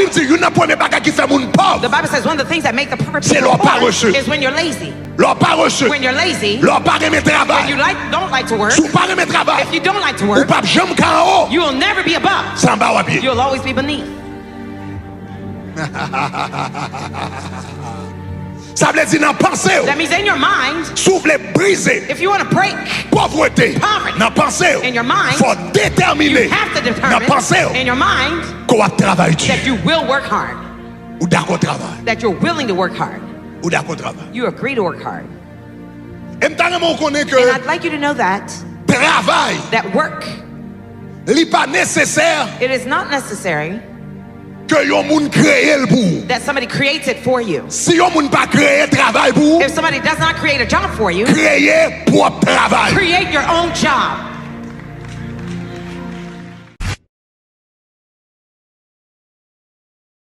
Bible dit, une première bagage qui fait mon pauvre. The Bible says one of the things that make the poor C'est people leur poor paresseux. is when you're lazy. Leur paresseux. When you're lazy, Leur pas aimer when travail. you don't like to work, Sous pas aimer travail. if you don't like to Ou work, pas jamais qu'en haut. you will never be above. Sans bas à pied. You'll always be beneath. Ça veut dire dans pensée. That means in your mind, Souffle brisé. if you want to break Pauvreté. poverty Dans pensée. in your mind, Faut déterminer. you have to Dans determine pensée. in your mind Qu'on va travailler. that you will work hard, Ou d'accord travail. that you're willing to work hard. Ou d'accord travail. You agree to work hard. Et m't'en connaît And que I'd like you to know that travail. work, Li pas nécessaire it is not necessary que yon moun crée le pour. that somebody creates it for you. Si yon moun pas créer travail pour, If somebody does not create a job for you, créer propre travail. create your own job.